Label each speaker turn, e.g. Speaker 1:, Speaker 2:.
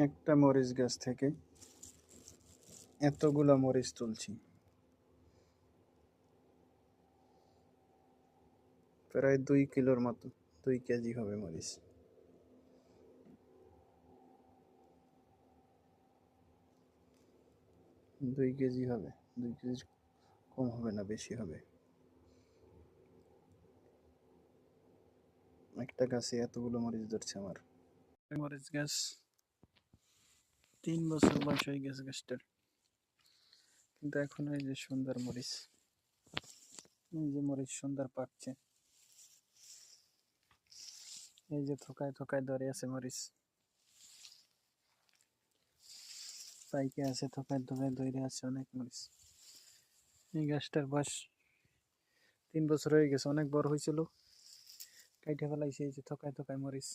Speaker 1: একটা মরিচ গাছ থেকে এতগুলা মরিচ তুলছি, প্রায় 2 কিলোর মতো, 2 কেজি হবে মরিচ। দুই কেজি হবে, 2 কেজির কম হবে না, বেশি হবে। একটা গাছে এতগুলো মরিচ ধরছে আমার। মরিচ গাছ 3 বছর বয়স হয়ে গেছে গাছটার, কিন্তু এখন এই যে সুন্দর মরিচ, এই যে মরিচ সুন্দর পাকছে, এই যে থোকায় থোকায় ধরে আছে মরিচ, পাইকে আছে, থোকায় থোকায় ধরে আছে অনেক মরিচ। এই গাছটার বয়স 3 বছর হয়ে গেছে, অনেক বড় হয়েছিল, কাইটে ফেলাইছে, এই যে থোকায় থোকায় মরিচ।